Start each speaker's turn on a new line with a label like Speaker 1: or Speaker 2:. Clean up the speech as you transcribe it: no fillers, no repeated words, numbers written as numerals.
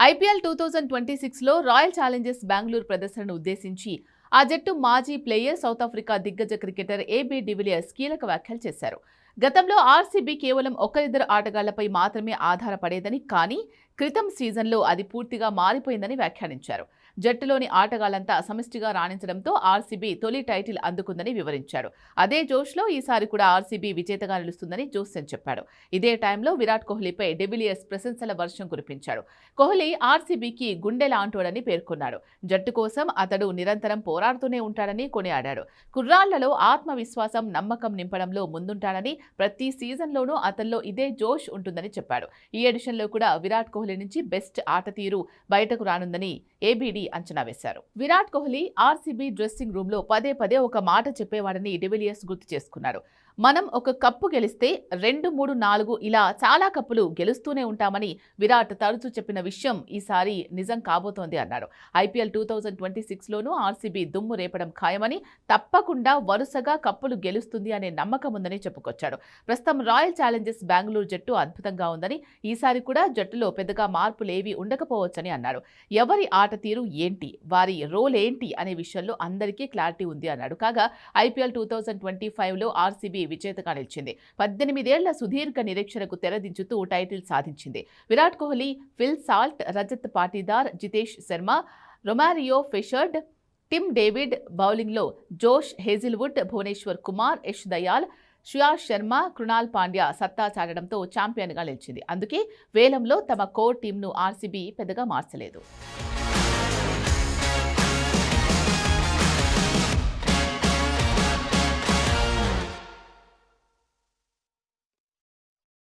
Speaker 1: IPL 2026లో royal Challengers Bengaluru ప్రదర్శనను ఉద్దేశించి ఆ జట్టు మాజీ ప్లేయర్ సౌత్ ఆఫ్రికా దిగ్గజ క్రికెటర్ ఏబీ డివిలియర్స్ కీలక వ్యాఖ్యలు చేశారు. గతంలో ఆర్సీబీ కేవలం ఒకరిద్దరు ఆటగాళ్లపై మాత్రమే ఆధారపడేదని, కానీ క్రితం సీజన్లో అది పూర్తిగా మారిపోయిందని వ్యాఖ్యానించారు. జట్టులోని ఆటగాళ్లంతా సమిష్టిగా రాణించడంతో ఆర్సీబీ తొలి టైటిల్ అందుకుందని వివరించాడు. అదే జోష్లో ఈసారి కూడా ఆర్సీబీ విజేతగా నిలుస్తుందని జోస్యన్ చెప్పాడు. ఇదే టైంలో విరాట్ కోహ్లీపై డివిలియర్స్ ప్రశంసల వర్షం కురిపించాడు. కోహ్లీ ఆర్సీబీకి గుండె లాంటోడని పేర్కొన్నాడు. జట్టు కోసం అతడు నిరంతరం పోరాడుతూనే ఉంటాడని కొనియాడాడు. కుర్రాళ్లలో ఆత్మవిశ్వాసం, నమ్మకం నింపడంలో ముందుంటాడని, ప్రతి సీజన్లోనూ అతనిలో ఇదే జోష్ ఉంటుందని చెప్పాడు. ఈ ఎడిషన్లో కూడా విరాట్ కోహ్లీ నుంచి బెస్ట్ ఆట తీరు బయటకు రానుందని ఏబీడీ అంచనా వేశారు. Virat Kohli RCB dressing room లో పదే పదే ఒక మాట చెప్పేవాడని డివిలియర్స్ గుర్తు చేసుకున్నాడు. మనం ఒక కప్పు గెలిస్తే 2, 3, 4 ఇలా చాలా కప్పులు గెలుస్తూనే ఉంటామని విరాట్ తరచూ చెప్పిన విషయం ఈసారి నిజం కాబోతోంది అన్నాడు. ఐపీఎల్ 2026లోనూ ఆర్సీబీ దుమ్ము రేపడం ఖాయమని, తప్పకుండా వరుసగా కప్పులు గెలుస్తుంది అనే నమ్మకం ఉందని చెప్పుకొచ్చాడు. ప్రస్తుతం రాయల్ ఛాలెంజర్స్ బెంగళూరు జట్టు అద్భుతంగా ఉందని, ఈసారి కూడా జట్టులో పెద్దగా మార్పులేవీ ఉండకపోవచ్చని అన్నాడు. ఎవరి ఆట తీరు ఏంటి, వారి రోల్ ఏంటి అనే విషయంలో అందరికీ క్లారిటీ ఉంది అన్నాడు. కాగా ఐపీఎల్ 2025లో ఆర్సీబీ విజేతగా నిలిచింది. 18 ఏళ్ల సుదీర్ఘ నిరీక్షణకు తెరదించుతూ టైటిల్ సాధించింది. Virat Kohli, Phil Salt, Rajat Patidar, Jitesh Sharma, Romario ఫిషర్డ్, టిమ్ డేవిడ్, బౌలింగ్లో జోష్ హేజిల్వుడ్, భువనేశ్వర్ కుమార్, యష్ దయాల్, శ్రేయాస్ శర్మ, కృణాల్ పాండ్యా సత్తా చాటడంతో ఛాంపియన్గా నిలిచింది. అందుకే వేలంలో తమ కోర్ టీంను ఆర్సీబీ పెద్దగా మార్చలేదు.